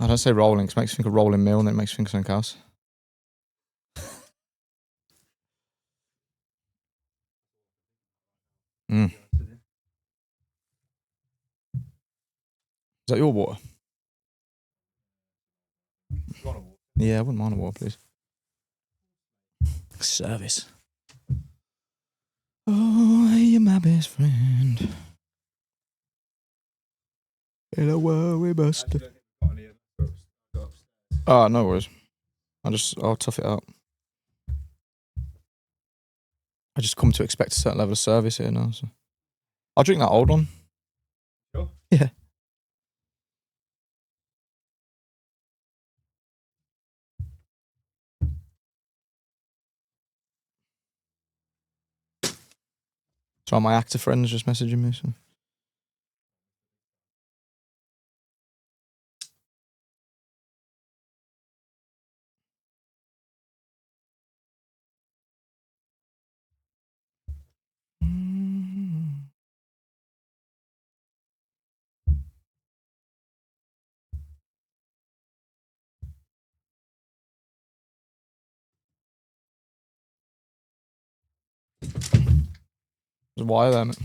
I don't say rolling, because it makes me think of rolling mill and then it makes me think of something else. Is that your water? Yeah, I wouldn't mind a water, please. Service. Oh, you're my best friend. In a world we must. Oh, no worries. I'll tough it out. I just come to expect a certain level of service here now. So I'll drink that old one. Sure. Yeah. So my actor friend's just messaging me. So. There's a wire there, mate.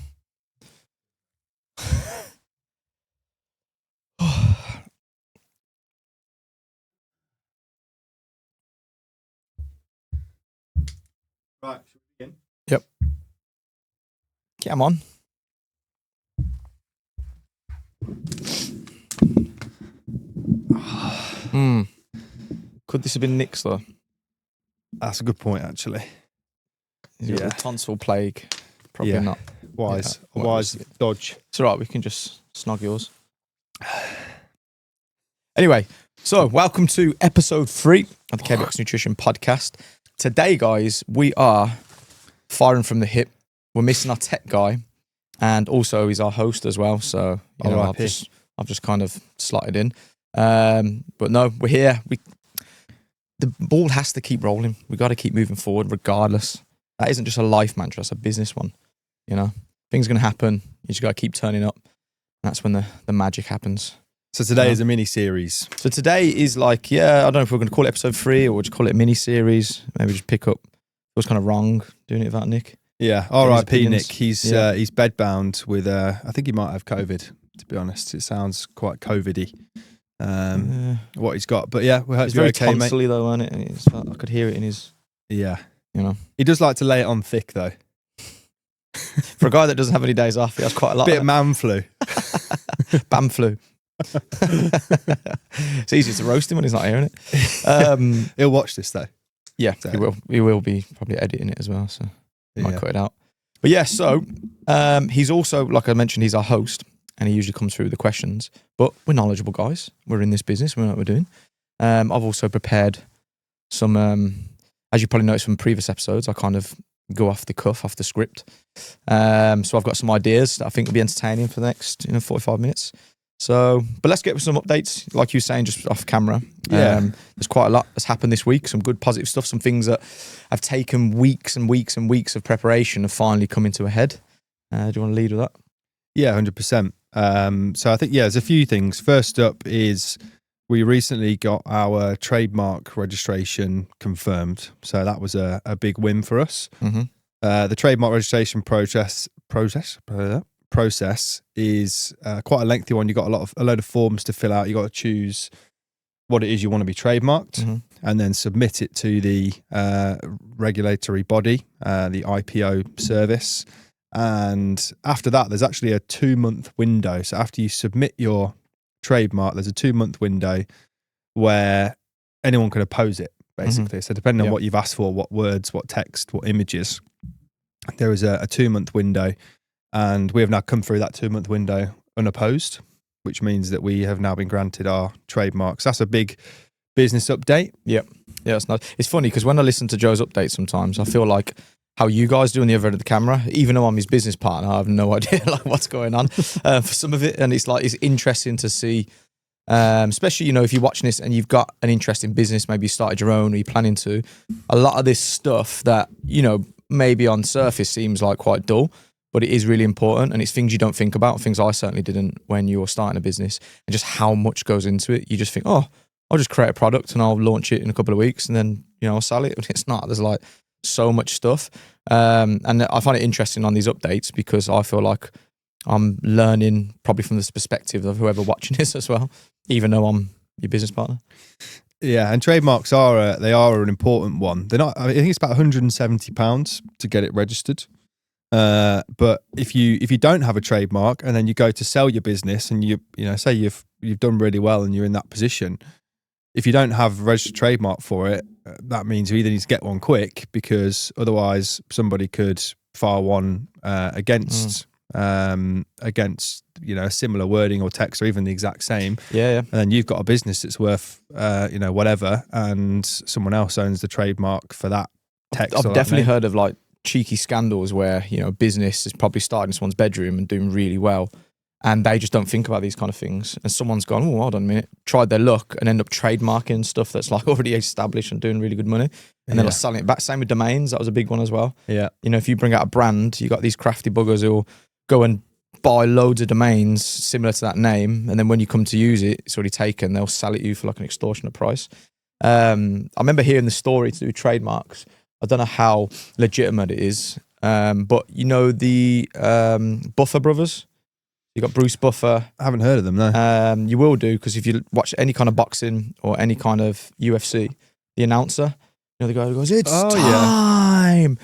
Right, should we begin? Yep. Get 'em on. Could this have been Nick's though? That's a good point, actually. Yeah. Tonsil plague. Probably not. Wise. Yeah, Wise dodge. It's all right. We can just snog yours. Anyway, so welcome to episode 3 of the KBX Nutrition Podcast. Today, guys, we are firing from the hip. We're missing our tech guy, and also he's our host as well. So you know, I've just kind of slotted in. But no, we're here. The ball has to keep rolling. We got to keep moving forward, regardless. That isn't just a life mantra; it's a business one. You know, things are going to happen. You just got to keep turning up. That's when the magic happens. So today is a mini series. So today is like, I don't know if we're going to call it episode 3 or we'll just call it a mini series. Maybe just pick up. It was kind of wrong doing it without Nick. Yeah, R.I.P. Nick. He's bedbound with. I think he might have COVID. To be honest, it sounds quite COVID-y. What he's got, but yeah, we hope it's you're very okay, mate. Tonsily though, isn't it? I could hear it in his. Yeah, you know, he does like to lay it on thick though. For a guy that doesn't have any days off, he has quite a lot. Bit of man flu, bam flu. It's easy to roast him when he's not hearing it. He'll watch this though. Yeah, so. He will be probably editing it as well, so might cut it out. But yeah, so he's also, like I mentioned, he's our host, and he usually comes through with the questions. But we're knowledgeable guys. We're in this business. We know what we're doing. I've also prepared some, as you probably noticed from previous episodes, I kind of go off the cuff, off the script. So I've got some ideas that I think will be entertaining for the next 45 minutes. So, but let's get with some updates, like you were saying, just off camera. There's quite a lot that's happened this week, some good positive stuff, some things that have taken weeks and weeks and weeks of preparation have finally come into a head. Do you want to lead with that? Yeah, 100%. So I think, there's a few things. First up is we recently got our trademark registration confirmed. So that was a big win for us. Mm-hmm. The trademark registration process is quite a lengthy one. You've got a load of forms to fill out. You've got to choose what it is you want to be trademarked, and then submit it to the regulatory body, the IPO service. And after that, there's actually a 2-month window. So after you submit your trademark, there's a 2-month window where anyone can oppose it, basically. So depending on what you've asked for, what words, what text, what images, there is a 2-month window. And we have now come through that 2-month window unopposed, which means that we have now been granted our trademarks. That's a big business update. Yep. Yeah, it's nice. It's funny because when I listen to Joe's updates sometimes, I feel like how you guys do on the other end of the camera, even though I'm his business partner, I have no idea like what's going on for some of it. And it's interesting to see, especially, if you're watching this and you've got an interest in business, maybe you started your own or you're planning to, a lot of this stuff that, maybe on surface seems like quite dull, but it is really important, and it's things you don't think about, things I certainly didn't when you're starting a business, and just how much goes into it. You just think, oh, I'll just create a product and I'll launch it in a couple of weeks and then, I'll sell it. It's not. There's like so much stuff. And I find it interesting on these updates because I feel like I'm learning probably from this perspective of whoever watching this as well, even though I'm your business partner. Yeah, and trademarks are an important one. They're not. I think it's about £170 to get it registered. But if you don't have a trademark and then you go to sell your business and you say you've done really well and you're in that position, if you don't have a registered trademark for it, that means you either need to get one quick because otherwise somebody could file one against similar wording or text or even the exact same. Yeah. And then you've got a business that's worth whatever, and someone else owns the trademark for that text. I've definitely heard of like cheeky scandals where business is probably starting in someone's bedroom and doing really well, and they just don't think about these kind of things, and someone's gone, oh, hold on a minute, tried their luck and end up trademarking stuff that's like already established and doing really good money, and then selling it back. Same with domains. That was a big one as well. Yeah, if you bring out a brand, you got these crafty buggers who'll go and buy loads of domains similar to that name, and then when you come to use it, it's already taken. They'll sell it you for like an extortionate price. I remember hearing the story to do trademarks. I don't know how legitimate it is, but the Buffer brothers. You got Bruce Buffer. I haven't heard of them, no. You will do, because if you watch any kind of boxing or any kind of UFC, the announcer, the guy who goes, "It's time."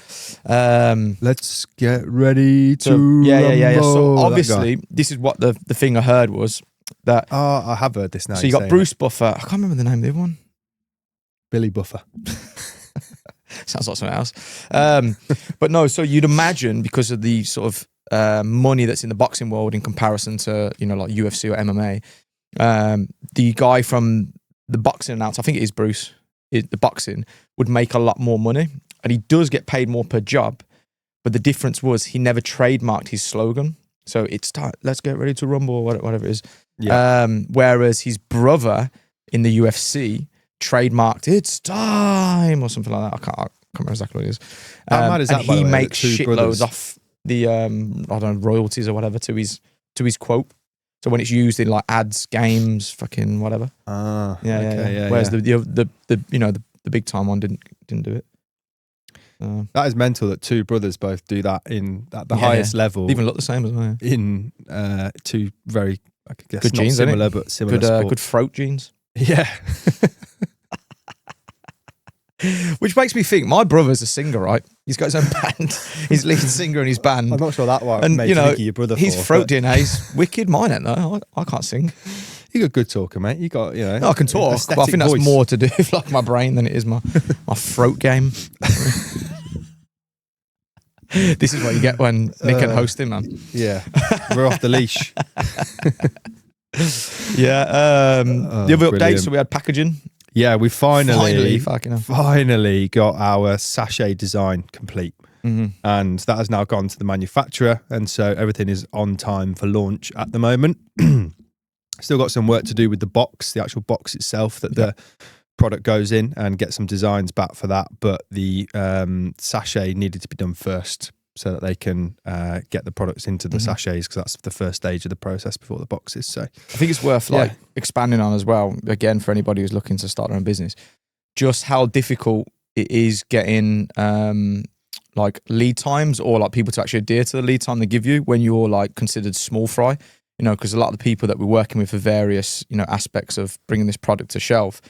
Let's get ready to rumble. Yeah. So obviously, this is what the thing I heard was that. Oh, I have heard this now. So you got Bruce Buffer. I can't remember the name of the other one. Billy Buffer. Sounds like something else. But no, so you'd imagine, because of the sort of money that's in the boxing world in comparison to, like UFC or MMA, the guy from the boxing announcer, I think it is Bruce, the boxing, would make a lot more money. And he does get paid more per job. But the difference was he never trademarked his slogan. So it's time, let's get ready to rumble, or whatever it is. Yeah. Whereas his brother in the UFC trademarked "It's time" or something like that. I can't remember exactly what it is. How mad is that? And he makes shitloads off the royalties or whatever to his quote. So when it's used in like ads, games, fucking whatever. Yeah. Whereas the big time one didn't do it. That is mental that two brothers both do that at the highest level. They even look the same as well. In two very, I guess, good not genes, similar, but similar sports. Good throat genes. Yeah. Which makes me think, my brother's a singer, right? He's got his own band. He's lead singer in his band. I'm not sure that one. And made you think of your brother. His throat DNA's wicked. Mine ain't though. I can't sing. You got a good talker, mate. You got, No, I can talk, but I think that's more to do with like my brain than it is my throat game. This is what you get when Nick and hosting, man. Yeah, we're off the leash. Yeah. The other updates, so we had packaging. Yeah, we finally got our sachet design complete. Mm-hmm. And that has now gone to the manufacturer, and so everything is on time for launch at the moment. Still got some work to do with the box, the actual box itself that the product goes in, and get some designs back for that. But the sachet needed to be done first, so that they can get the products into the sachets, because that's the first stage of the process before the boxes. So I think it's worth expanding on as well, again, for anybody who's looking to start their own business, just how difficult it is getting like lead times, or like people to actually adhere to the lead time they give you when you're like considered small fry, because a lot of the people that we're working with for various, aspects of bringing this product to shelf,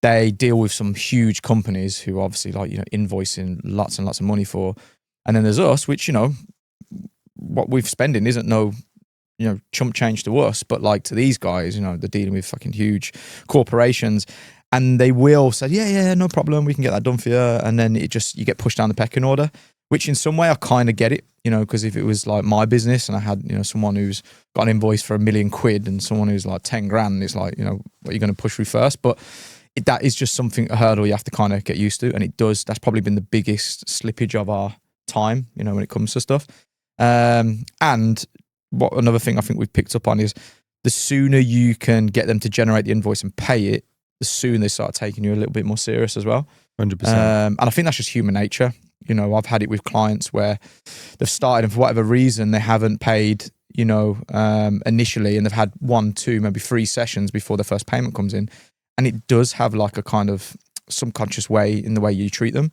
they deal with some huge companies who obviously like, invoicing lots and lots of money for. And then there's us, which, what we're spending isn't no, chump change to us, but like to these guys, they're dealing with fucking huge corporations, and they will say, yeah, no problem, we can get that done for you. And then you get pushed down the pecking order, which in some way I kind of get it, because if it was like my business and I had, someone who's got an invoice for £1 million and someone who's like 10 grand, it's like, what are you going to push through first? But that is just a hurdle you have to kind of get used to. And that's probably been the biggest slippage of our time, when it comes to stuff. And what another thing I think we've picked up on is the sooner you can get them to generate the invoice and pay it, the sooner they start taking you a little bit more serious as well. 100%. And I think that's just human nature. You know, I've had it with clients where they've started and for whatever reason they haven't paid, you know, initially, and they've had 1, 2, maybe 3 sessions before the first payment comes in. And it does have like a kind of subconscious way in the way you treat them.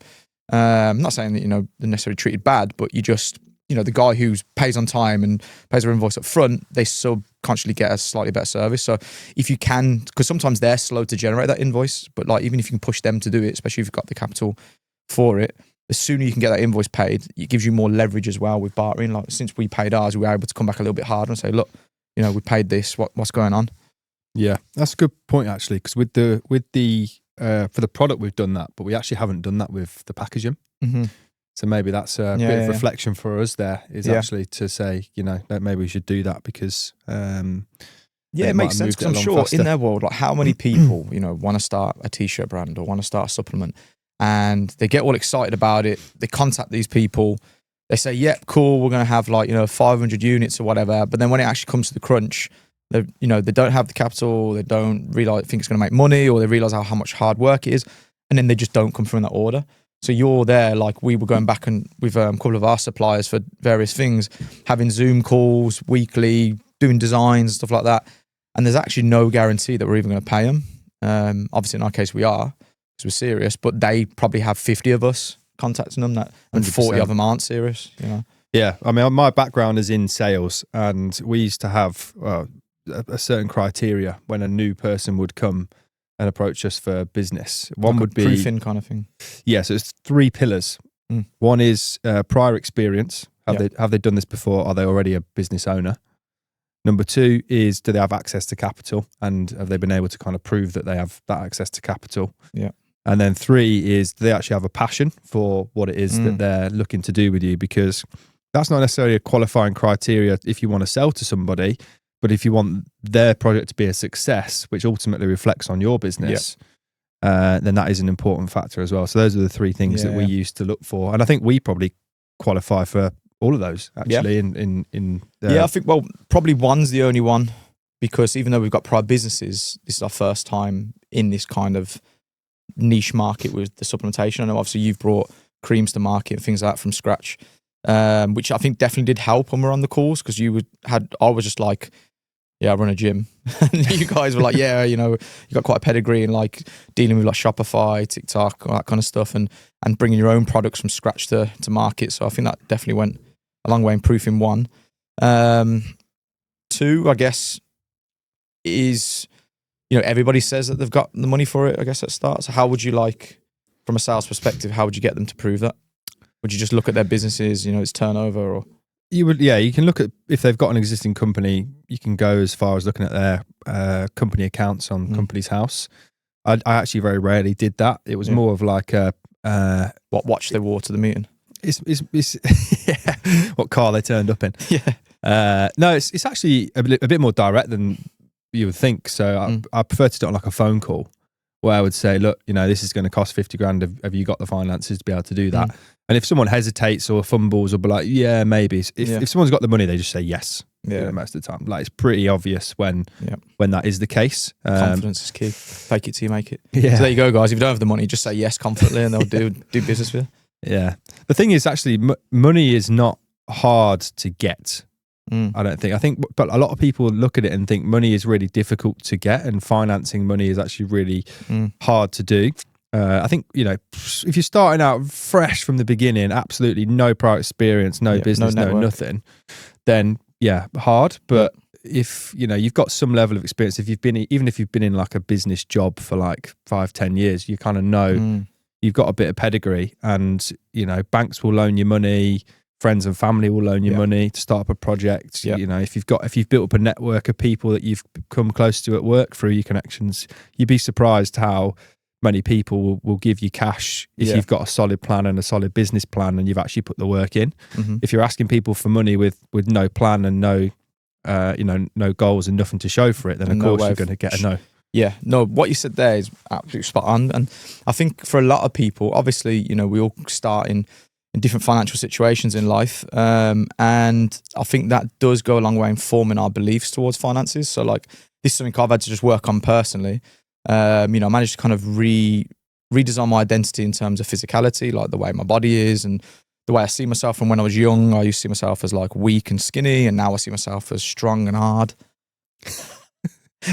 I'm not saying that, you know, they're necessarily treated bad, but you just, you know, the guy who pays on time and pays their invoice up front, they subconsciously get a slightly better service. So if you can, because sometimes they're slow to generate that invoice, but like even if you can push them to do it, especially if you've got the capital for it, the sooner you can get that invoice paid, it gives you more leverage as well with bartering. Like since we paid ours, we were able to come back a little bit harder and say, look, you know, we paid this, what's going on? Yeah, that's a good point actually, because with the for the product we've done that, but we actually haven't done that with the packaging. Mm-hmm. So maybe that's a bit of reflection for us there, is actually to say, you know, that maybe we should do that because it makes sense, because I'm sure in their world, like how many people, you know, want to start a t-shirt brand or want to start a supplement, and they get all excited about it. They contact these people. They say, yep, cool, we're going to have like, you know, 500 units or whatever. But then when it actually comes to the crunch, they, you know, they don't have the capital. They don't realize, think it's going to make money, or they realize how much hard work it is. And then they just don't come through in that order. So you're there, like we were going back and with a couple of our suppliers for various things, having Zoom calls weekly, doing designs, stuff like that. And there's actually no guarantee that we're even going to pay them. Obviously in our case we are, because we're serious, but they probably have 50 of us contacting them, that, and 40 of them aren't serious, you know? Yeah, I mean, my background is in sales, and we used to have a certain criteria when a new person would come and approach us for business. One like would be proofing kind of thing. Yeah, so it's 3 pillars. One is prior experience. Have they done this before? Are they already a business owner? Number 2 is, do they have access to capital, and have they been able to kind of prove that they have that access to capital? Yeah. And then 3 is, do they actually have a passion for what it is that they're looking to do with you? Because that's not necessarily a qualifying criteria if you want to sell to somebody, but if you want their project to be a success, which ultimately reflects on your business, then that is an important factor as well. So those are the 3 things that we used to look for. And I think we probably qualify for all of those actually. I think, well, probably one's the only one, because even though we've got prior businesses, this is our first time in this kind of niche market with the supplementation. I know obviously you've brought creams to market and things like that from scratch, which I think definitely did help when we were on the calls, because I was just like, yeah, I run a gym. And you guys were like, yeah, you know, you got quite a pedigree in like dealing with like Shopify, TikTok, all that kind of stuff, and bringing your own products from scratch to market. So I think that definitely went a long way in proofing 1. 2, I guess, is, you know, everybody says that they've got the money for it, I guess, at start. So how would you, like, from a sales perspective, how would you get them to prove that? Would you just look at their businesses, you know, its turnover, or? You can look at, if they've got an existing company, you can go as far as looking at their company accounts on Company's House. I actually very rarely did that. It was more of like a... what watch they wore to the meeting? It's what car they turned up in. No, it's actually a bit more direct than you would think. So I prefer to do it on like a phone call, where I would say, look, you know, this is going to cost 50 grand. Have you got the finances to be able to do that? And if someone hesitates or fumbles, or be like, yeah, maybe. If someone's got the money, they just say yes. Most of the time, like, it's pretty obvious when that is the case. Confidence is key. Fake it till you make it. So there you go, guys. If you don't have the money, just say yes confidently, and they'll do business with you. Yeah. The thing is, actually, money is not hard to get. I don't think, but a lot of people look at it and think money is really difficult to get, and financing money is actually really hard to do. I think, you know, if you're starting out fresh from the beginning, absolutely no prior experience, no business, no nothing, then hard. But if, you know, you've got some level of experience, even if you've been in like a business job for like 5-10 years, you kind of know you've got a bit of pedigree, and, you know, banks will loan you money, friends and family will loan you money to start up a project. You know, if you've built up a network of people that you've come close to at work through your connections, you'd be surprised how many people will give you cash if you've got a solid plan and a solid business plan, and you've actually put the work in. If you're asking people for money with no plan and no goals and nothing to show for it, then of course you're going to get a no. Yeah, no, what you said there is absolutely spot on. And I think for a lot of people, obviously, you know, we all start in different financial situations in life. And I think that does go a long way in forming our beliefs towards finances. So like, this is something I've had to just work on personally. You know, I managed to kind of redesign my identity in terms of physicality, like the way my body is and the way I see myself. From when I was young, I used to see myself as like weak and skinny, and now I see myself as strong and hard.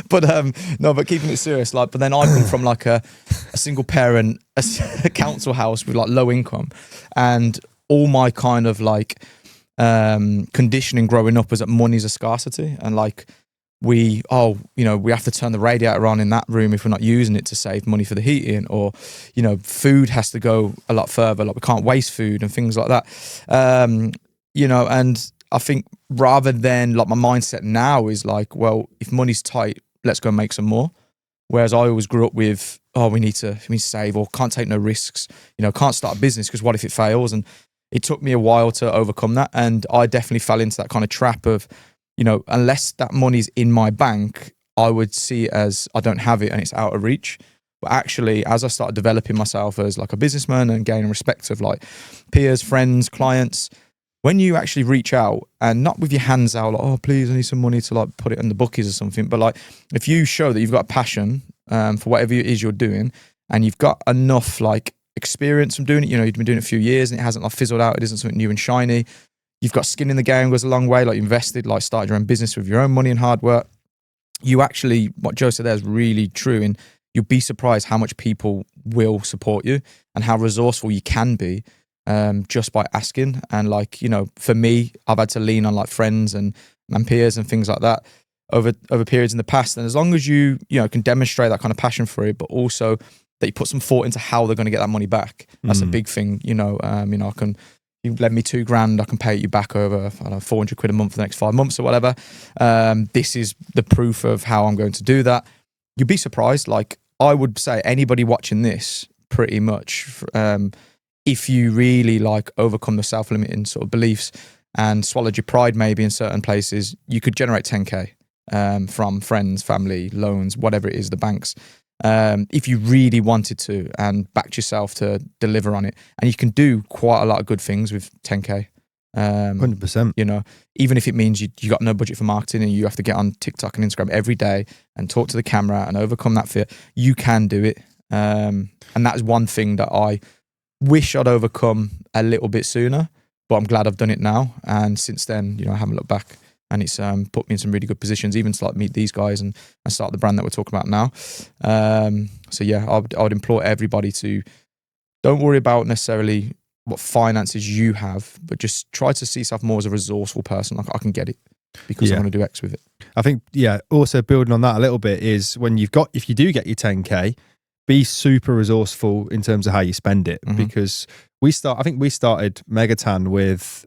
But no, but keeping it serious, like, but then I come from like a single parent, a council house with like low income, and all my kind of like conditioning growing up was that money's a scarcity, and like we have to turn the radiator on in that room if we're not using it to save money for the heating, or food has to go a lot further, like we can't waste food and things like that. And I think rather than like my mindset now is like, well, if money's tight, let's go make some more. Whereas I always grew up with, we need to save, or can't take no risks, can't start a business because what if it fails? And it took me a while to overcome that. And I definitely fell into that kind of trap of, unless that money's in my bank, I would see it as I don't have it and it's out of reach. But actually, as I started developing myself as like a businessman and gaining respect of like peers, friends, clients, when you actually reach out and not with your hands out, like, oh, please, I need some money to like put it in the bookies or something. But like, if you show that you've got a passion for whatever it is you're doing, and you've got enough like experience from doing it, you've been doing it a few years and it hasn't like fizzled out, it isn't something new and shiny. You've got skin in the game, goes a long way, like you invested, like started your own business with your own money and hard work. You actually, what Joe said there is really true. And you'll be surprised how much people will support you and how resourceful you can be. Just by asking. And like, for me, I've had to lean on like friends and peers and things like that over periods in the past. And as long as you can demonstrate that kind of passion for it, but also that you put some thought into how they're going to get that money back, that's a big thing. You lend me $2,000, I can pay you back over, 400 quid a month for the next 5 months or whatever. This is the proof of how I'm going to do that. You'd be surprised. Like, I would say anybody watching this pretty much, if you really like overcome the self-limiting sort of beliefs and swallowed your pride maybe in certain places, you could generate 10K from friends, family, loans, whatever it is, the banks, if you really wanted to and backed yourself to deliver on it. And you can do quite a lot of good things with 10K. 100%. Even if it means you got no budget for marketing and you have to get on TikTok and Instagram every day and talk to the camera and overcome that fear, you can do it. And that's one thing that I wish I'd overcome a little bit sooner, but I'm glad I've done it now. And since then, I haven't looked back, and it's put me in some really good positions, even to like meet these guys and start the brand that we're talking about now. So yeah, I would implore everybody to don't worry about necessarily what finances you have, but just try to see yourself more as a resourceful person. Like, I can get it because I want to do X with it. I think, also building on that a little bit is when if you do get your 10K, be super resourceful in terms of how you spend it, because I think we started Megatan with,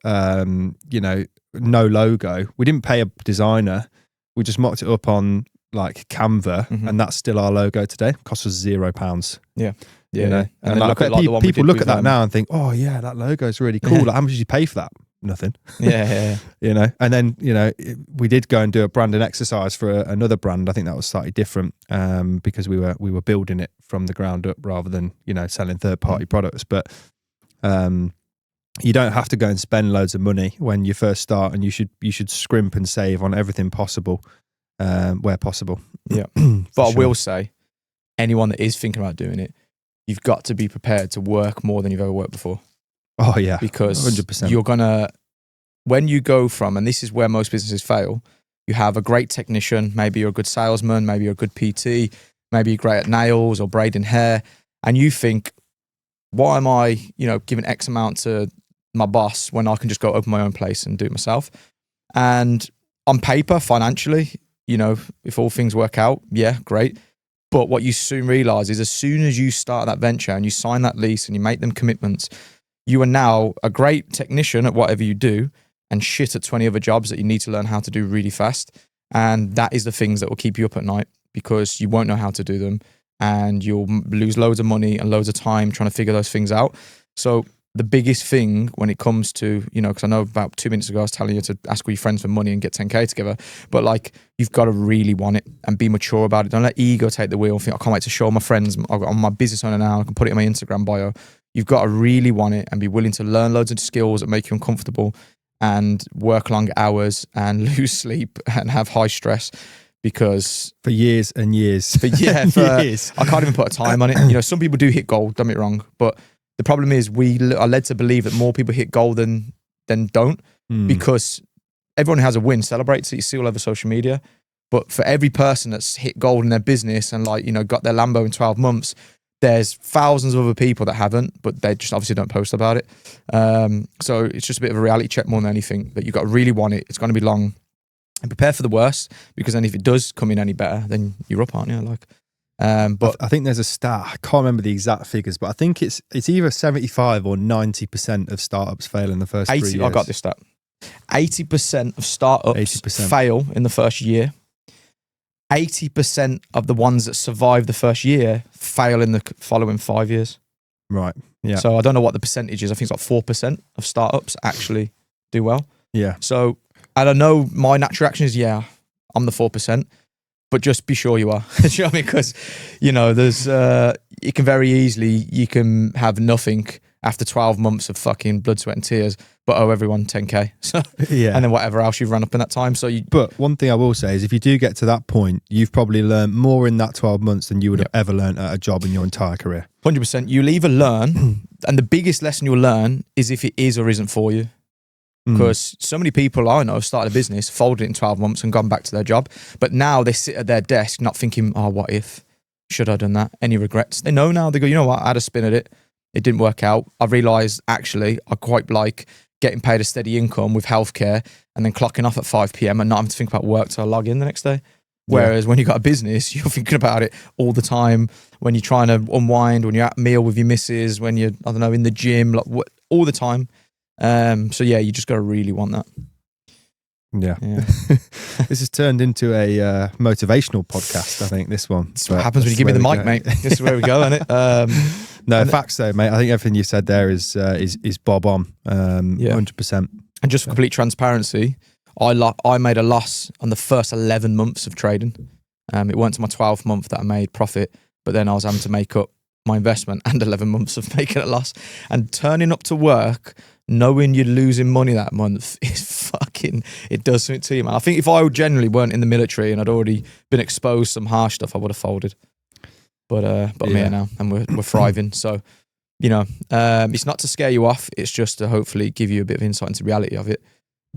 no logo. We didn't pay a designer. We just mocked it up on like Canva, and that's still our logo today. It cost us £0. Yeah. And like, people look at that now and think, oh yeah, that logo is really cool. Like, how much did you pay for that? Nothing. Yeah. And then we did go and do a branding exercise for another brand. I think that was slightly different because we were building it from the ground up rather than selling third party products. But you don't have to go and spend loads of money when you first start, and you should scrimp and save on everything possible where possible. Yeah. But I will say, anyone that is thinking about doing it, you've got to be prepared to work more than you've ever worked before. Oh yeah, because 100%. You're gonna, when you go from, and this is where most businesses fail, you have a great technician, maybe you're a good salesman, maybe you're a good PT, maybe you're great at nails or braiding hair, and you think, why am I, giving X amount to my boss when I can just go open my own place and do it myself? And on paper, financially, if all things work out, yeah, great. But what you soon realize is as soon as you start that venture and you sign that lease and you make them commitments, you are now a great technician at whatever you do and shit at 20 other jobs that you need to learn how to do really fast. And that is the things that will keep you up at night, because you won't know how to do them and you'll lose loads of money and loads of time trying to figure those things out. So the biggest thing when it comes to, because I know about 2 minutes ago I was telling you to ask all your friends for money and get 10K together, but like, you've got to really want it and be mature about it. Don't let ego take the wheel. Think, I can't wait to show my friends. I'm my business owner now. I can put it in my Instagram bio. You've got to really want it and be willing to learn loads of skills that make you uncomfortable and work long hours and lose sleep and have high stress, because for years and years. Years. I can't even put a time on it. You know, some people do hit gold, don't get me wrong, but the problem is we are led to believe that more people hit gold than don't, because everyone who has a win celebrates it. You see all over social media. But for every person that's hit gold in their business and like, you know, got their Lambo in 12 months, there's thousands of other people that haven't, but they just obviously don't post about it. So it's just a bit of a reality check more than anything, that you've got to really want it. It's going to be long, and prepare for the worst, because then if it does come in any better, then you're up, aren't you? Like, but I think there's a stat, I can't remember the exact figures, but I think it's either 75 or 90% of startups fail in the first 3 years. I got this stat. 80% of startups fail in the first year. 80% of the ones that survive the first year fail in the following 5 years. Right. Yeah. So I don't know what the percentage is. I think it's like 4% of startups actually do well. Yeah. So I don't know. My natural reaction is, yeah, I'm the 4%, but just be sure you are. Do you know what I mean? Because, you know, there's, it can very easily, you can have nothing after 12 months of fucking blood, sweat and tears, but owe everyone 10K. So, yeah. And then whatever else you've run up in that time. So but one thing I will say is, if you do get to that point, you've probably learned more in that 12 months than you would have ever learned at a job in your entire career. 100%. You'll either learn, and the biggest lesson you'll learn is if it is or isn't for you. Because so many people I know have started a business, folded it in 12 months and gone back to their job. But now they sit at their desk not thinking, oh, what if? Should I have done that? Any regrets? They know now. They go, you know what? I had a spin at it. It didn't work out. I realised, actually, I quite like getting paid a steady income with healthcare and then clocking off at 5 p.m. and not having to think about work till I log in the next day. Whereas when you've got a business, you're thinking about it all the time. When you're trying to unwind, when you're at meal with your missus, when you're, I don't know, in the gym, like all the time. So yeah, you just got to really want that. Yeah. This has turned into a motivational podcast, I think, this one. That's what happens when you give me the mic, mate. This is where we go, isn't it? No, facts though, mate. I think everything you said there is bob on, 100%. And just for complete transparency, I made a loss on the first 11 months of trading. It weren't to my 12th month that I made profit, but then I was having to make up my investment and 11 months of making a loss. And turning up to work, knowing you're losing money that month is fucking, it does something to you, man. I think if I generally weren't in the military and I'd already been exposed to some harsh stuff, I would have folded. But I'm here now and we're thriving. So, you know, it's not to scare you off. It's just to hopefully give you a bit of insight into the reality of it.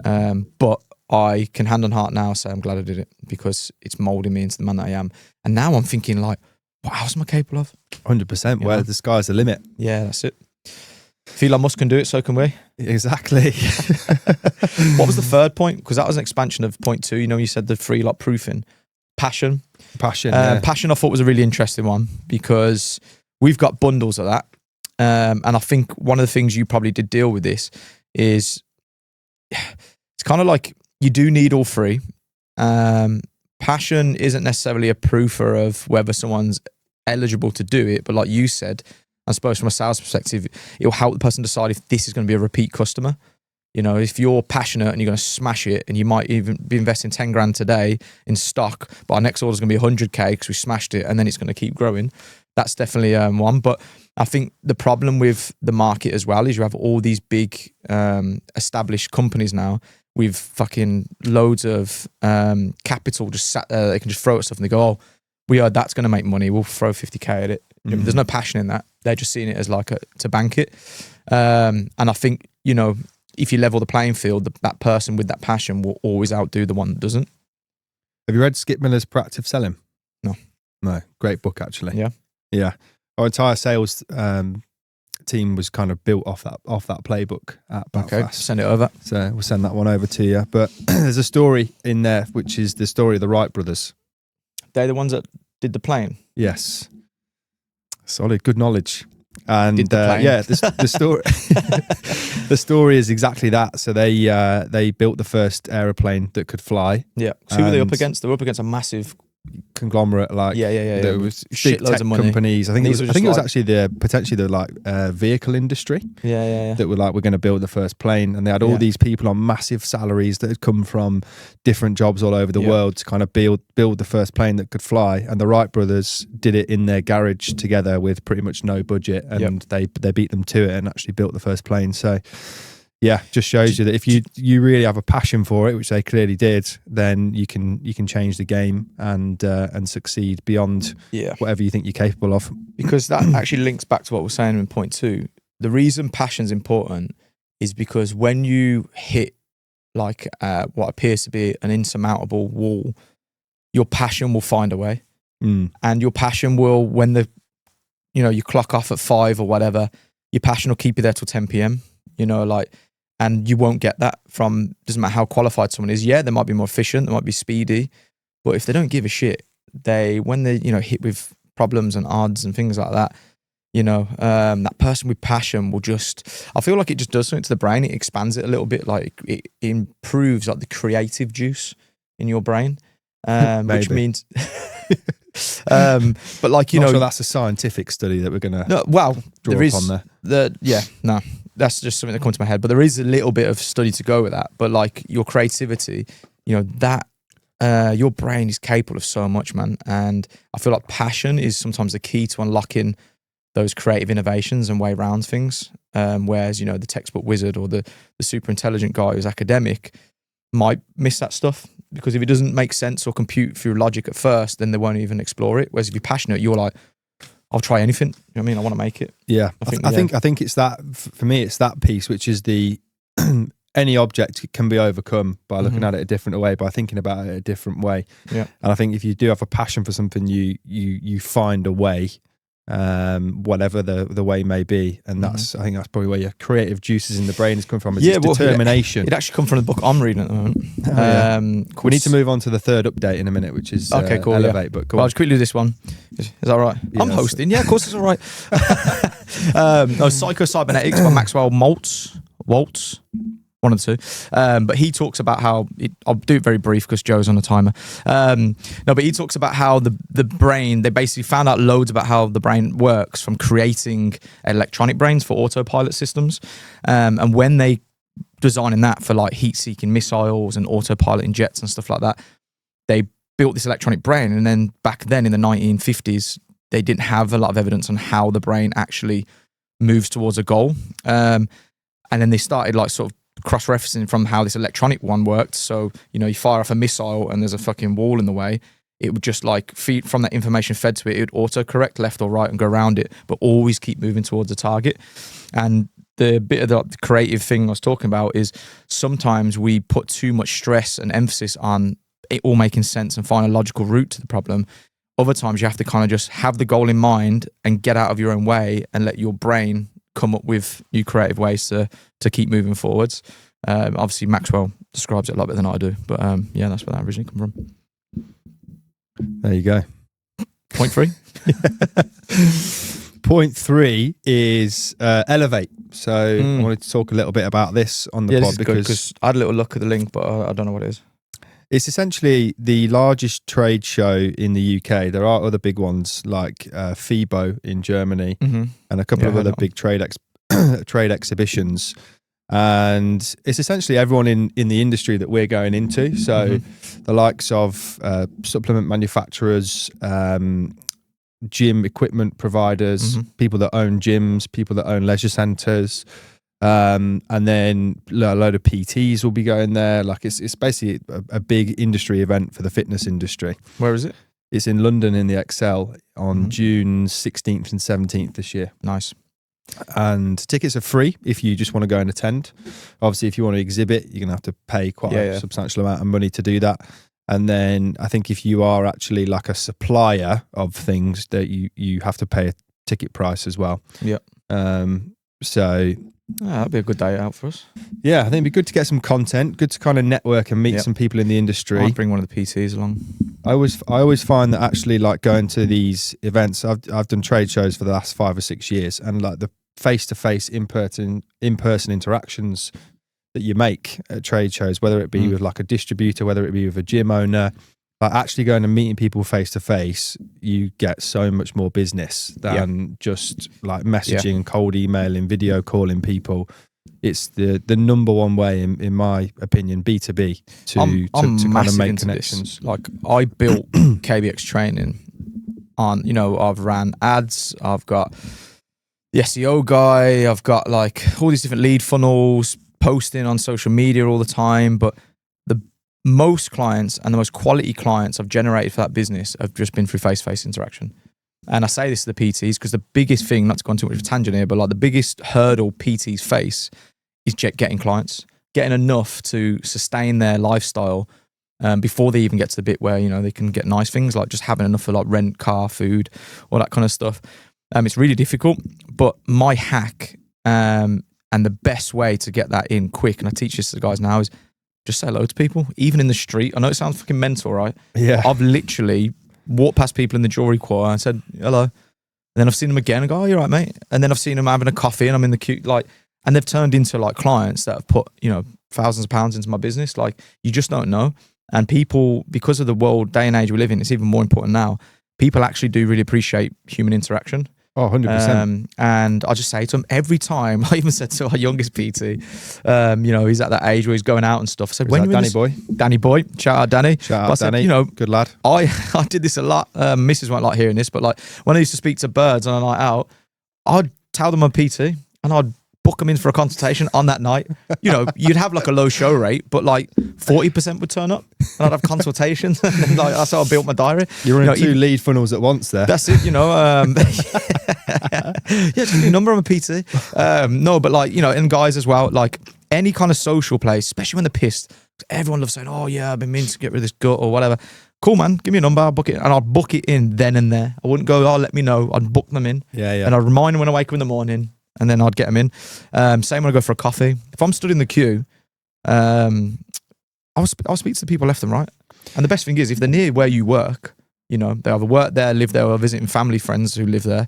But I can hand on heart now say I'm glad I did it, because it's molding me into the man that I am. And now I'm thinking like, what else am I capable of? 100%. Well, the sky's the limit. Yeah, that's it. If Elon Musk can do it, so can we. Exactly. What was the third point? Because that was an expansion of point 2. You know, you said the 3 lot proofing. Passion. Passion I thought was a really interesting one, because we've got bundles of that. And I think one of the things you probably did deal with this is it's kind of like you do need all 3. Passion isn't necessarily a proofer of whether someone's eligible to do it, but like you said, I suppose from a sales perspective, it'll help the person decide if this is going to be a repeat customer. You know, if you're passionate and you're going to smash it, and you might even be investing 10 grand today in stock, but our next order is going to be 100K because we smashed it, and then it's going to keep growing. That's definitely one. But I think the problem with the market as well is you have all these big established companies now with fucking loads of capital just sat there. They can just throw at stuff and they go, oh, we heard that's going to make money. We'll throw 50K at it. There's no passion in that. They're just seeing it as like to bank it. And I think, you know, if you level the playing field, that person with that passion will always outdo the one that doesn't. Have you read Skip Miller's Proactive Selling? No. Great book, actually. Yeah. Our entire sales team was kind of built off that playbook at Belfast. Okay, send it over. So we'll send that one over to you. But there's a story in there, which is the story of the Wright brothers. They're the ones that did the plane? Yes. Solid, good knowledge. And the story the story is exactly that. So they built the first aeroplane that could fly. Yeah. So who were they up against? They were up against a massive conglomerate, like there was shitloads of money. Companies. I think it was actually potentially the vehicle industry. That were like, we're going to build the first plane, and they had all these people on massive salaries that had come from different jobs all over the world to kind of build the first plane that could fly. And the Wright brothers did it in their garage together with pretty much no budget, and they beat them to it and actually built the first plane. So Yeah, just shows you that if you really have a passion for it, which they clearly did, then you can change the game and succeed beyond whatever you think you're capable of. Because that actually links back to what we're saying in point 2. The reason passion's important is because when you hit like what appears to be an insurmountable wall, your passion will find a way, and your passion will, when you clock off at 5 or whatever, your passion will keep you there till 10 p.m. And you won't get that from, doesn't matter how qualified someone is. Yeah, they might be more efficient, they might be speedy, but if they don't give a shit, when they hit with problems and odds and things like that, that person with passion will I feel like it just does something to the brain. It expands it a little bit, like it improves like the creative juice in your brain, which means but like so that's a scientific study that we're gonna draw upon there. That's just something that comes to my head, but there is a little bit of study to go with that. But like your creativity, that your brain is capable of so much, man. And I feel like passion is sometimes the key to unlocking those creative innovations and way around things. Whereas, the textbook wizard or the super intelligent guy who's academic might miss that stuff, because if it doesn't make sense or compute through logic at first, then they won't even explore it. Whereas if you're passionate, you're like, I'll try anything. You know what I mean? I want to make it. Yeah. I think it's that, for me, it's that piece, which is the, any object can be overcome by looking at it a different way, by thinking about it a different way. Yeah. And I think if you do have a passion for something, you find a way, whatever the way may be. And I think that's probably where your creative juices in the brain is coming from. It's determination. It actually comes from the book I'm reading at the moment. We need to move on to the third update in a minute, which is okay, cool, Elevate. Yeah. But cool. I'll just quickly do this one. Is that all right? Yeah, I'm hosting. Yeah, of course it's all right. Psycho-Cybernetics by Maxwell Waltz. One of the two. But he talks about how, I'll do it very brief because Joe's on a timer. But he talks about how the brain, they basically found out loads about how the brain works from creating electronic brains for autopilot systems. And when they designing that for like heat-seeking missiles and autopilot jets and stuff like that, they built this electronic brain. And then back then in the 1950s, they didn't have a lot of evidence on how the brain actually moves towards a goal. And then they started like sort of cross-referencing from how this electronic one worked. So, you fire off a missile and there's a fucking wall in the way. It would just like feed from that information fed to it. It would auto-correct left or right and go around it, but always keep moving towards the target. And the bit of the creative thing I was talking about is sometimes we put too much stress and emphasis on it all making sense and find a logical route to the problem. Other times you have to kind of just have the goal in mind and get out of your own way and let your brain come up with new creative ways to keep moving forwards. Obviously Maxwell describes it a lot better than I do, but that's where that originally come from. There you go. Point 3. Point 3 is Elevate. So I wanted to talk a little bit about this on the pod because I had a little look at the link, but I don't know what it is. It's essentially the largest trade show in the UK. There are other big ones like FIBO in Germany and a couple of other big trade exhibitions. And it's essentially everyone in the industry that we're going into. So the likes of supplement manufacturers, gym equipment providers, people that own gyms, people that own leisure centres. And then a load of PTs will be going there. Like it's basically a big industry event for the fitness industry. Where is it? It's in London in the Excel on June 16th and 17th this year. Nice. And tickets are free if you just want to go and attend. Obviously, if you want to exhibit, you're going to have to pay quite a substantial amount of money to do that. And then I think if you are actually like a supplier of things, that you have to pay a ticket price as well. Yeah. So that'd be a good day out for us. Yeah, I think it'd be good to get some content, good to kind of network and meet some people in the industry. I'd bring one of the PTs along. I always find that actually like going to these events, I've done trade shows for the last 5 or 6 years, and like the face-to-face in-person interactions that you make at trade shows, whether it be with like a distributor, whether it be with a gym owner, like actually going and meeting people face-to-face, you get so much more business than just like messaging and cold emailing, video calling people. It's the number one way, in my opinion, B2B to kind of make connections. This. Like I built KBX training on, I've ran ads, I've got the SEO guy, I've got like all these different lead funnels, posting on social media all the time, but the most clients and the most quality clients I've generated for that business have just been through face-to-face interaction. And I say this to the PTs because the biggest thing, not to go on too much of a tangent here, but like the biggest hurdle PTs face is getting clients, getting enough to sustain their lifestyle before they even get to the bit where, you know, they can get nice things like just having enough for like rent, car, food, all that kind of stuff. It's really difficult, but my hack and the best way to get that in quick, and I teach this to the guys now, is just say hello to people, even in the street. I know it sounds fucking mental, right? Yeah. I've literally walked past people in the jewelry choir and said hello, and then I've seen them again and go, "Oh, you're right, mate." And then I've seen them having a coffee, and I'm in the queue, like, and they've turned into like clients that have put, you know, thousands of pounds into my business. Like, you just don't know. And people, because of the world day and age we live in, it's even more important now. People actually do really appreciate human interaction. Oh, 100%. And I just say to him every time, I even said to our youngest PT, you know, he's at that age where he's going out and stuff. I said, when you Danny Boy, shout out Danny. Shout out Danny, said, you know, good lad. I did this a lot. Mrs. won't like hearing this, but like when I used to speak to birds on a night out, I'd tell them I'm PT and I'd book them in for a consultation on that night. You know, you'd have like a low show rate, but like 40% would turn up and I'd have consultations. And then, like, that's how I built my diary. You're running two lead funnels at once there. That's it, you know. Yeah, just give me a number, I'm a PT. No, but like, you know, and guys as well, like any kind of social place, especially when they're pissed, everyone loves saying, "Oh yeah, I've been meaning to get rid of this gut," or whatever. Cool, man, give me a number, I'll book it. And I'll book it in then and there. I wouldn't go, "Oh, let me know." I'd book them in. Yeah. And I'd remind them when I wake up in the morning, and then I'd get them in. Same when I go for a coffee. If I'm stood in the queue, I'll speak to the people left and right. And the best thing is, if they're near where you work, you know, they either work there, live there, or visiting family, friends who live there,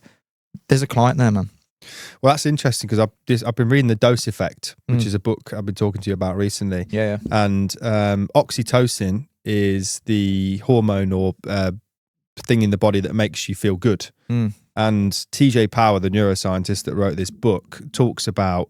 there's a client there, man. Well, that's interesting because I've been reading The Dose Effect, which is a book I've been talking to you about recently. Yeah. And oxytocin is the hormone or thing in the body that makes you feel good. And TJ Power, the neuroscientist that wrote this book, talks about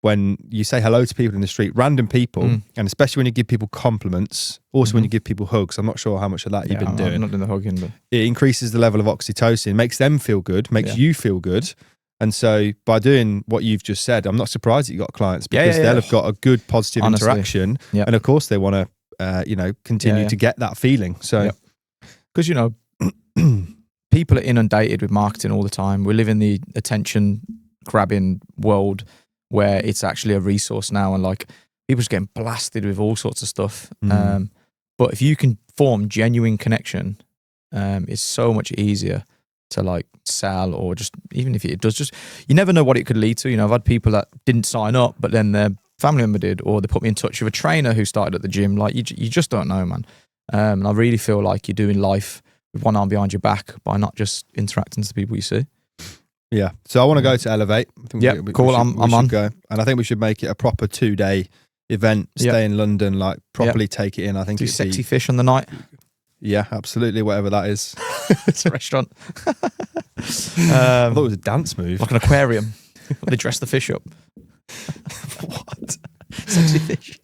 when you say hello to people in the street, random people, and especially when you give people compliments, also when you give people hugs. I'm not sure how much of that you've been doing. I'm not doing the hugging, but it increases the level of oxytocin, makes them feel good, makes you feel good. And so by doing what you've just said, I'm not surprised that you got clients because they'll have got a good positive interaction. And of course they want to, you know, continue to get that feeling. So, because, you know, people are inundated with marketing all the time. We live in the attention grabbing world where it's actually a resource now, and like people just getting blasted with all sorts of stuff. But if you can form genuine connection, it's so much easier to like sell, or just even if it does, just you never know what it could lead to. You know, I've had people that didn't sign up, but then their family member did, or they put me in touch with a trainer who started at the gym. Like you just don't know, man. And I really feel like you're doing life with one arm behind your back by not just interacting to the people you see. Yeah. So I want to go to Elevate. Cool. I'm on. Go. And I think we should make it a proper 2-day event. Stay in London, like properly take it in. I think do sexy fish on the night. Yeah, absolutely. Whatever that is. It's a restaurant. I thought it was a dance move. Like an aquarium. They dress the fish up. What? Sexy fish.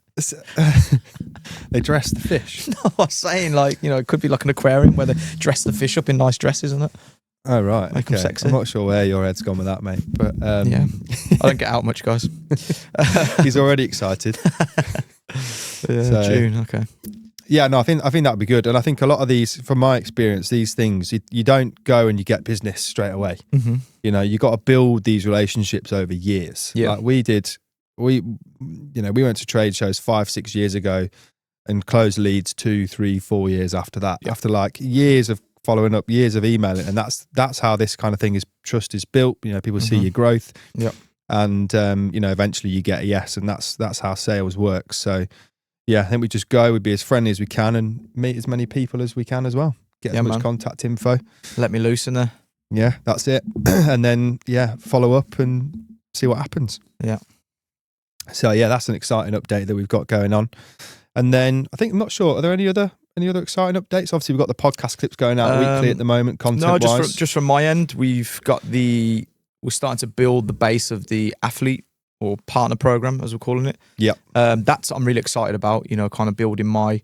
They dress the fish. No, I was saying, like, you know, it could be like an aquarium where they dress the fish up in nice dresses, isn't it? Oh, right. Make them sexy. I'm not sure where your head's gone with that, mate. But yeah, I don't get out much, guys. He's already excited. June, okay. Yeah, no, I think that would be good. And I think a lot of these, from my experience, these things, you don't go and you get business straight away. You know, you got to build these relationships over years. Like we did. We went to trade shows 5-6 years ago and closed leads 2, 3, 4 years after that. After like years of following up, years of emailing, and that's how this kind of thing trust is built. You know, people see your growth, and you know, eventually you get a yes, and that's how sales works. So yeah, I think we just go, we'd be as friendly as we can and meet as many people as we can as well. Get as much contact info. Let me loose in there. Yeah, that's it. And then follow up and see what happens. Yeah. So yeah, that's an exciting update that we've got going on. And then I'm not sure, are there any other exciting updates? Obviously, we've got the podcast clips going out weekly at the moment, content-wise. No, just from my end, we're starting to build the base of the athlete or partner program, as we're calling it. Yeah. That's I'm really excited about, you know, kind of building my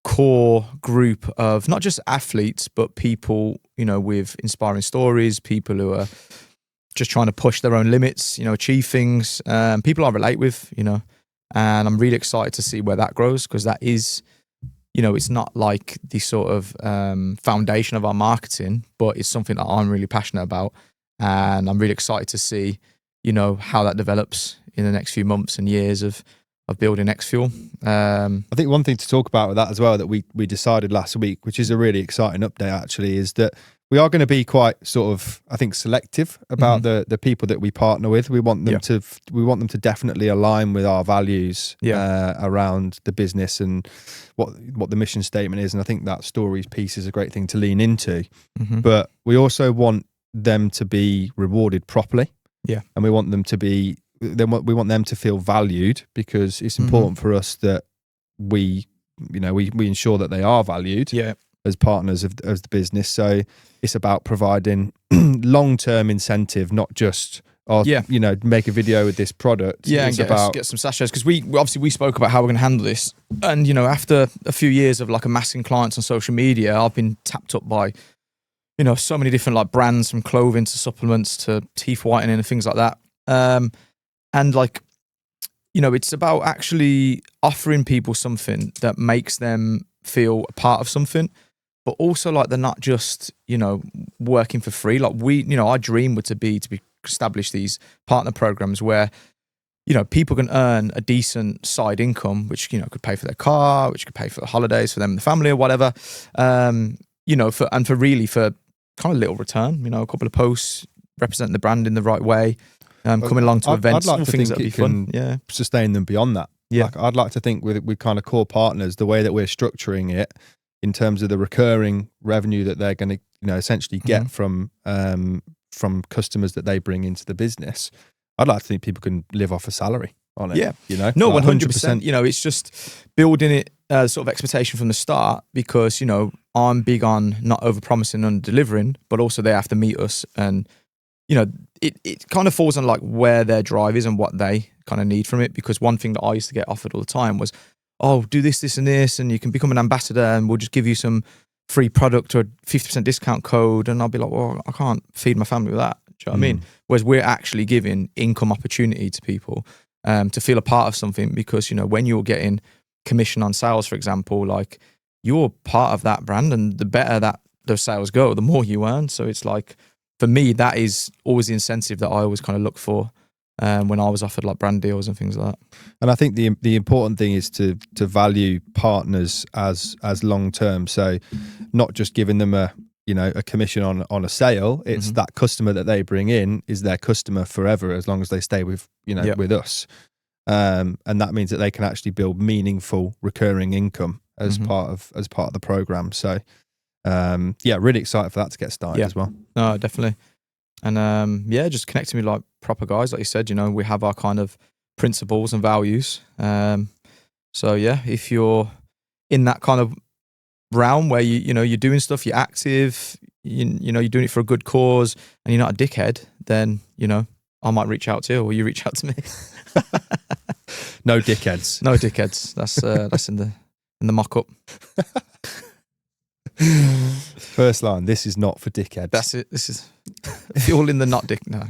core group of not just athletes, but people, you know, with inspiring stories, people who are just trying to push their own limits, you know, achieve things, people I relate with, you know. And I'm really excited to see where that grows, because that is, it's not like the sort of foundation of our marketing, but it's something that I'm really passionate about. And I'm really excited to see, how that develops in the next few months and years of building xfuel. I think one thing to talk about with that as well that we decided last week, which is a really exciting update actually, is that we are going to be quite sort of, I think, selective about the people that we partner with. We want them to definitely align with our values around the business and what the mission statement is. And I think that stories piece is a great thing to lean into. But we also want them to be rewarded properly. Yeah. And we want them to be, we want them to feel valued, because it's important for us that we ensure that they are valued as partners of the business. So it's about providing long-term incentive, not just make a video with this product. Yeah, it's and about get some sachets, because we spoke about how we're going to handle this, and after a few years of like amassing clients on social media, I've been tapped up by so many different like brands, from clothing to supplements to teeth whitening and things like that. And like, it's about actually offering people something that makes them feel a part of something, but also like they're not just, working for free. Like our dream would to be establish these partner programs where, people can earn a decent side income, which, could pay for their car, which could pay for the holidays for them and the family or whatever. For kind of little return, a couple of posts representing the brand in the right way. Coming along to events, I'd like to things think that it be fun. can sustain them beyond that. Yeah. Like, I'd like to think with kind of core partners, the way that we're structuring it in terms of the recurring revenue that they're going to, essentially get from customers that they bring into the business. I'd like to think people can live off a salary on it. Yeah. No, like 100%. It's just building it sort of expectation from the start, because, I'm big on not over promising and delivering, but also they have to meet us, and it kind of falls on like where their drive is and what they kind of need from it. Because one thing that I used to get offered all the time was, oh, do this, this and this, and you can become an ambassador and we'll just give you some free product or a 50% discount code. And I'll be like, well, I can't feed my family with that. Do you know what I mean? Whereas we're actually giving income opportunity to people to feel a part of something, because, when you're getting commission on sales, for example, like you're part of that brand, and the better that those sales go, the more you earn. So it's like, for me, that is always the incentive that I always kind of look for when I was offered like brand deals and things like that. And I think the important thing is to value partners as long term. So not just giving them a commission on a sale. It's that customer that they bring in is their customer forever, as long as they stay with with us. And that means that they can actually build meaningful recurring income as part of the program. So really excited for that to get started as well. No, definitely. And just connecting with like proper guys, like you said, we have our kind of principles and values. So if you're in that kind of realm where you're doing stuff, you're active, you're doing it for a good cause, and you're not a dickhead, then I might reach out to you, or you reach out to me. No dickheads. No dickheads. That's in the mock-up. First line, this is not for dickheads. That's it. This is fuel in the not dick. No.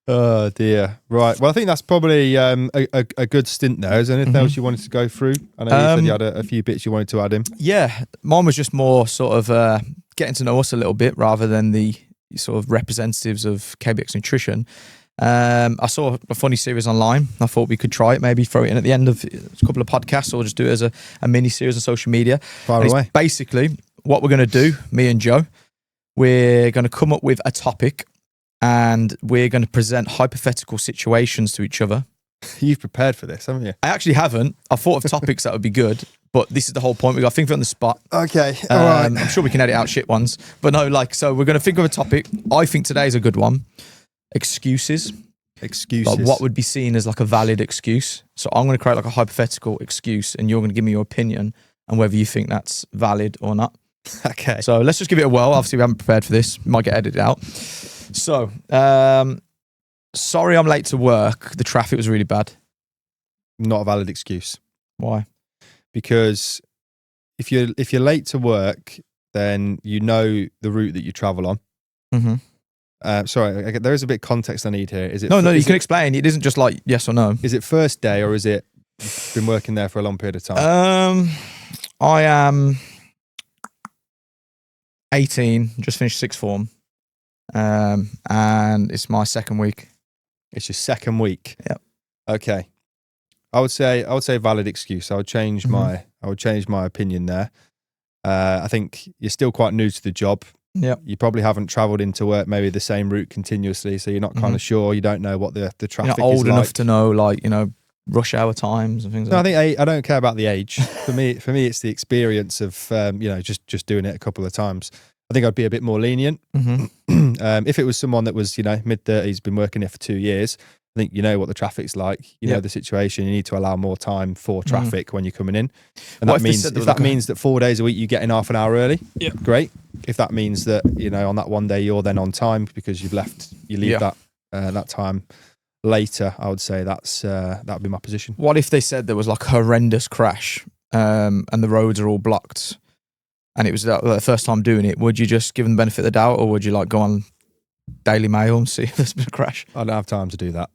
Oh dear. Right. Well, I think that's probably a good stint there. Is there anything else you wanted to go through? I know you said you had a few bits you wanted to add in. Yeah. Mine was just more sort of getting to know us a little bit, rather than the sort of representatives of KBX Nutrition. I saw a funny series online. I thought we could try it, maybe throw it in at the end of a couple of podcasts, or just do it as a mini series on social media. Fire away. Basically, what we're going to do, me and Joe, we're going to come up with a topic, and we're going to present hypothetical situations to each other. You've prepared for this, haven't you? I actually haven't. I thought of topics that would be good, but this is the whole point. We got to think of it on the spot. Okay, all right. I'm sure we can edit out shit ones, but no, so we're going to think of a topic. I think today's a good one. Excuses. Like what would be seen as like a valid excuse. So I'm going to create like a hypothetical excuse, and you're going to give me your opinion on whether you think that's valid or not. Okay. So let's just give it a whirl. Obviously, we haven't prepared for this. Might get edited out. So, sorry I'm late to work. The traffic was really bad. Not a valid excuse. Why? Because if you're late to work, then you know the route that you travel on. Sorry, there is a bit of context I need here. Is it? No, you can explain. It isn't just like yes or no. Is it first day or is it been working there for a long period of time? I am 18, just finished sixth form, and it's my second week. It's your second week. Yep. Okay. I would say valid excuse. I would change my opinion there. I think you're still quite new to the job. Yeah. You probably haven't travelled into work maybe the same route continuously, so you're not kind of sure. You don't know what the traffic you're not is old like. enough to know, like, you know, rush hour times and things like that. I think I don't care about the age. For me, it's the experience of just doing it a couple of times. I think I'd be a bit more lenient. If it was someone that was mid-30s, been working there for 2 years, I think you know what the traffic's like. You know the situation. You need to allow more time for traffic when you're coming in, and that means means that 4 days a week you get in half an hour early. Yeah, great. If that means that on that one day you're then on time because you leave that time later, I would say that'd be my position. What if they said there was like a horrendous crash and the roads are all blocked, and it was the first time doing it? Would you just give them the benefit of the doubt, or would you like go on Daily Mail and see if there's been a crash? I don't have time to do that.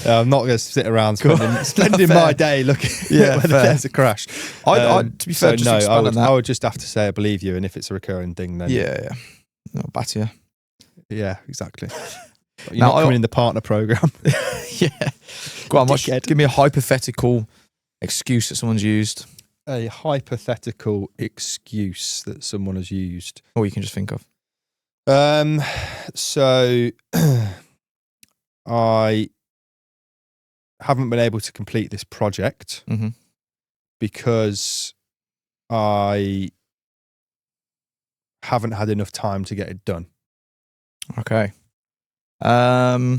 I'm not going to sit around spending my day looking whether there's a crash. To be fair, I would just have to say I believe you, and if it's a recurring thing, then no, batter you. Yeah, exactly. You're not coming in the partner program. Yeah, go on. Give me a hypothetical excuse that someone's used. A hypothetical excuse that someone has used, or you can just think of. So I haven't been able to complete this project because I haven't had enough time to get it done. Okay. Yeah,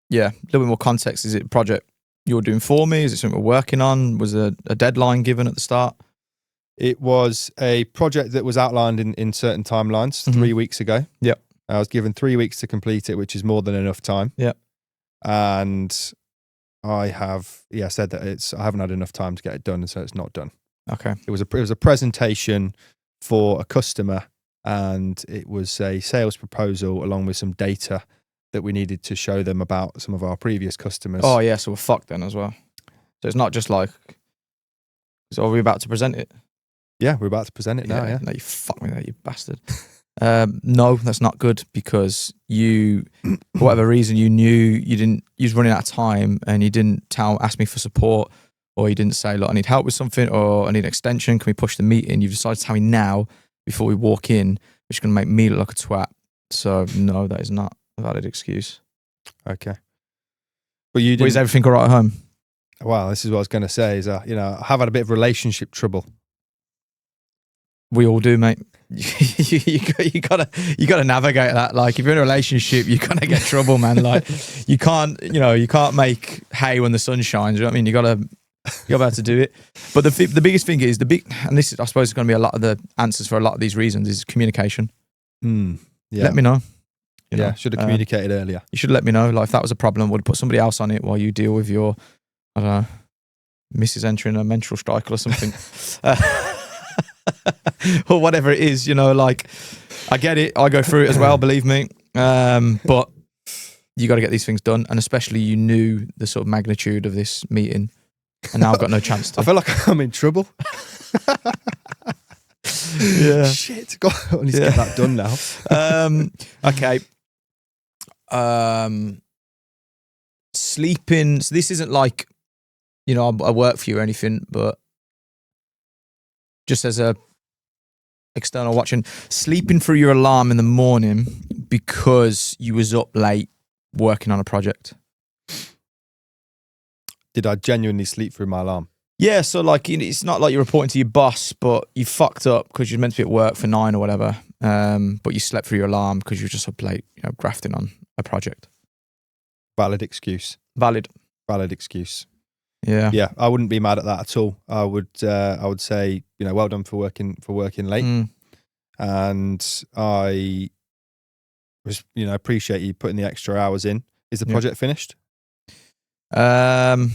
a little bit more context. Is it a project you're doing for me? Is it something we're working on? Was there a deadline given at the start? It was a project that was outlined in certain timelines 3 weeks ago. Yep. I was given 3 weeks to complete it, which is more than enough time. Yep. And I have said that I haven't had enough time to get it done, and so it's not done. Okay. It was a presentation for a customer, and it was a sales proposal along with some data that we needed to show them about some of our previous customers. Oh yeah, so we're fucked then as well. So it's not just like, so are we about to present it? Yeah, we're about to present it now. Yeah. No, you fuck me there, you bastard. No, that's not good, because you, for whatever reason, you knew you was running out of time, and you didn't ask me for support, or you didn't say, look, I need help with something, or I need an extension. Can we push the meeting? You've decided to tell me now before we walk in, which is going to make me look like a twat. So no, that is not a valid excuse. Okay. But you didn't. Is everything all right at home? Well, this is what I was going to say. Is I have had a bit of relationship trouble. We all do, mate. you gotta navigate that. Like, if you're in a relationship, you're gonna get trouble, man. Like, you can't make hay when the sun shines. You know what I mean? You gotta be able to do it. But the biggest thing is and this is, I suppose, is going to be a lot of the answers for a lot of these reasons, is communication. Yeah. Let me know. Should have communicated earlier. You should let me know. Like, if that was a problem, would put somebody else on it while you deal with your, I don't know, Mrs. entering a menstrual cycle or something. Or whatever it is, like, I get it. I go through it as well, believe me. But you got to get these things done. And especially, you knew the sort of magnitude of this meeting, and now I've got no chance to. I feel like I'm in trouble. Yeah. Shit. God, I need to get that done now. Okay. Sleeping. So this isn't like, I work for you or anything, but just as a external watching, sleeping through your alarm in the morning because you was up late working on a project. Did I genuinely sleep through my alarm? Yeah, so like, it's not like you're reporting to your boss, but you fucked up because you're meant to be at work for 9 or whatever, but you slept through your alarm because you were just up late, grafting on a project. Valid excuse. Valid excuse. Yeah. Yeah, I wouldn't be mad at that at all. I would say, well done for working late. And I appreciate you putting the extra hours in. Is the project finished? Did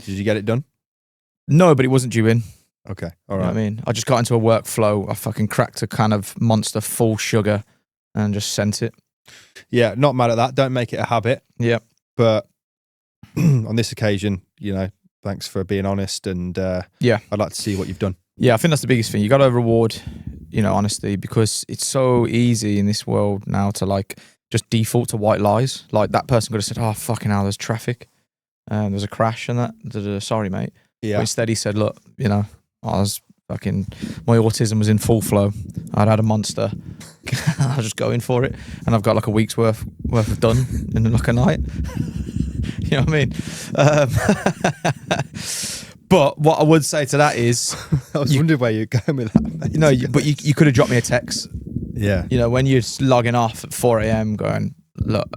you get it done? No, but it wasn't due in. Okay. You All know right. what I mean? I just got into a workflow. I fucking cracked a can of Monster full sugar and just sent it. Yeah, not mad at that. Don't make it a habit. Yeah. But on this occasion, thanks for being honest, and yeah, I'd like to see what you've done. Yeah, I think that's the biggest thing. You got to reward, honesty, because it's so easy in this world now to like just default to white lies. Like that person could have said, "Oh fucking hell, there's traffic, there's a crash and that." Sorry, mate. Yeah. But instead, he said, "Look, I was fucking, my autism was in full flow. I'd had a Monster. I was just going for it, and I've got like a week's worth of done in like a night." You know what I mean? But what I would say to that is, I was wondering where you're going with that, mate. But you could have dropped me a text. Yeah. When you're logging off at 4 a.m. going, look,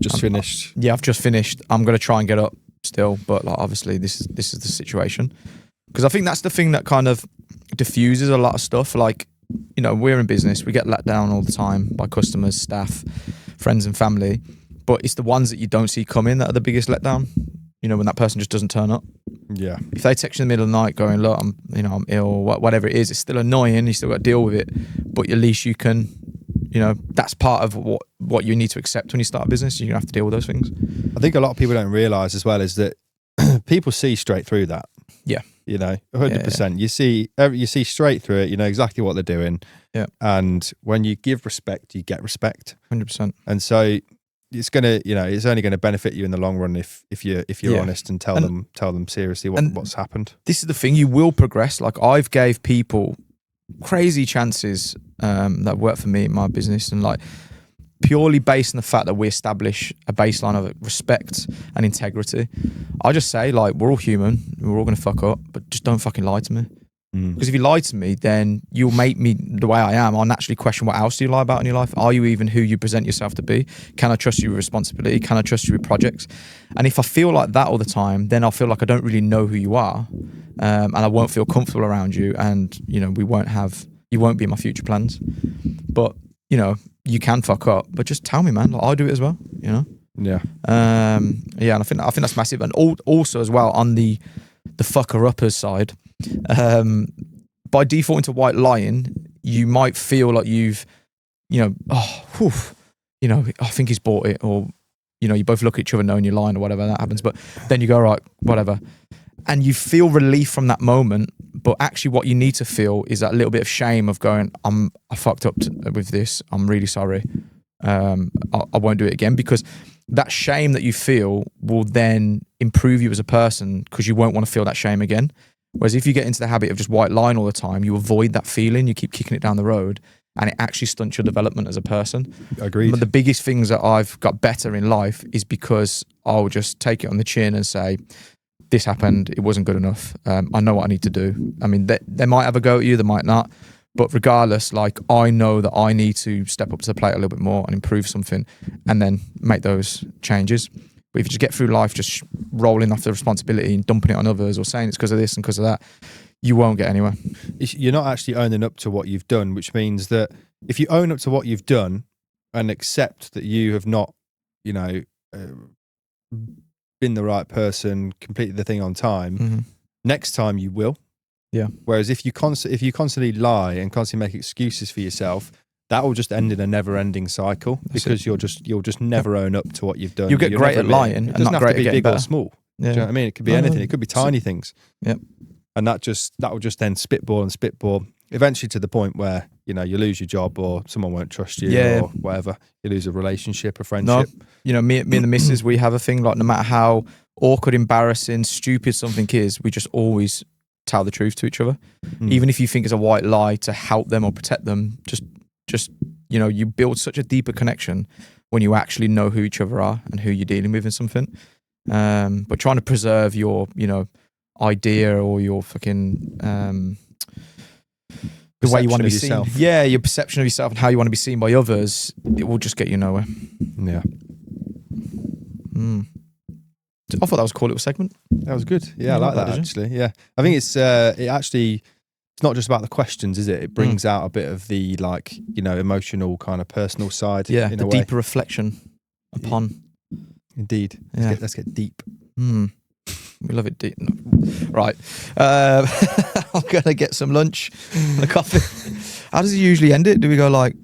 just finished. Yeah, I've just finished. I'm going to try and get up still, but like obviously this is the situation. Because I think that's the thing that kind of diffuses a lot of stuff. Like, we're in business, we get let down all the time by customers, staff, friends and family, but it's the ones that you don't see coming that are the biggest letdown. When that person just doesn't turn up. Yeah. If they text you in the middle of the night going, look, I'm ill, whatever it is, it's still annoying. You still got to deal with it, but at least you can, that's part of what you need to accept when you start a business. You're gonna have to deal with those things. I think a lot of people don't realize as well is that people see straight through that. Yeah. 100%. Yeah. You see straight through it. You know exactly what they're doing. Yeah. And when you give respect, you get respect. 100%. And so it's gonna, it's only going to benefit you in the long run if you're honest and tell them seriously what's happened. This is the thing, you will progress. Like I've gave people crazy chances that work for me in my business, and like purely based on the fact that we establish a baseline of respect and integrity. I just say, like, we're all human, we're all going to fuck up, but just don't fucking lie to me. Because if you lie to me, then you'll make me the way I am. I'll naturally question, what else do you lie about in your life? Are you even who you present yourself to be? Can I trust you with responsibility? Can I trust you with projects? And if I feel like that all the time, then I'll feel like I don't really know who you are, and I won't feel comfortable around you, and you won't be in my future plans. But you can fuck up, but just tell me, man. Like, I'll do it as well. Yeah. And I think that's massive. And also as well on the fucker uppers side. By defaulting to white lying, you might feel like you've, I think he's bought it, or, you both look at each other knowing you're lying or whatever, that happens. But then you go, right, whatever. And you feel relief from that moment. But actually what you need to feel is that little bit of shame of going, I fucked up with this. I'm really sorry. I won't do it again, because that shame that you feel will then improve you as a person, because you won't want to feel that shame again. Whereas if you get into the habit of just white lying all the time, you avoid that feeling, you keep kicking it down the road, and it actually stunts your development as a person. Agreed. But the biggest things that I've got better in life is because I'll just take it on the chin and say, this happened, it wasn't good enough. I know what I need to do. I mean, they might have a go at you, they might not. But regardless, like, I know that I need to step up to the plate a little bit more and improve something, and then make those changes. But if you just get through life just rolling off the responsibility and dumping it on others, or saying it's because of this and because of that, you won't get anywhere. You're not actually owning up to what you've done, which means that if you own up to what you've done and accept that you have not, been the right person, completed the thing on time, next time you will. Yeah. Whereas if you constantly lie and constantly make excuses for yourself, that will just end in a never-ending cycle, because you'll just never own up to what you've done. You'll get great at lying, it doesn't have to be big or small. Yeah. Do you know what I mean? It could be anything. It could be tiny things. Yep. And that will just then spitball, eventually to the point where you lose your job, or someone won't trust you, or whatever. You lose a relationship, a friendship. No, me and the missus, we have a thing, like, no matter how awkward, embarrassing, stupid something is, we just always tell the truth to each other. Even if you think it's a white lie to help them or protect them, just you build such a deeper connection when you actually know who each other are and who you're dealing with in something. But trying to preserve your idea, or your fucking the way you want to be seen, your perception of yourself and how you want to be seen by others, it will just get you nowhere. Yeah. I thought that was a cool little segment. That was good. Yeah, I like that actually. Yeah, I think it's it's not just about the questions, is it? It brings out a bit of the emotional kind of personal side. Yeah, in the a way. deeper reflection upon. Indeed. Let's get deep. We love it deep. Right. I'm going to get some lunch and a coffee. How does he usually end it? Do we go like...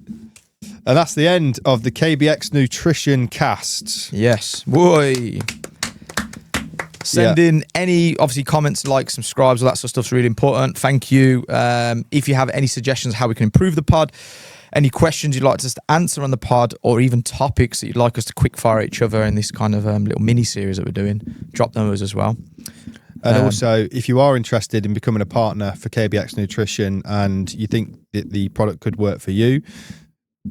And that's the end of the KBX Nutrition Cast. Yes. Boy. Send in any, obviously, comments, likes, subscribes, all that sort of stuff's really important. Thank you. If you have any suggestions how we can improve the pod, any questions you'd like us to answer on the pod, or even topics that you'd like us to quickfire each other in this kind of little mini-series that we're doing, drop those as well. And also, if you are interested in becoming a partner for KBX Nutrition and you think that the product could work for you,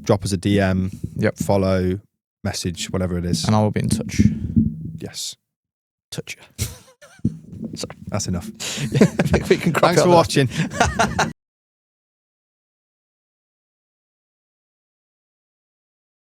drop us a DM, follow, message, whatever it is. And I will be in touch. Yes. Touch you. That's enough. We can Thanks for watching.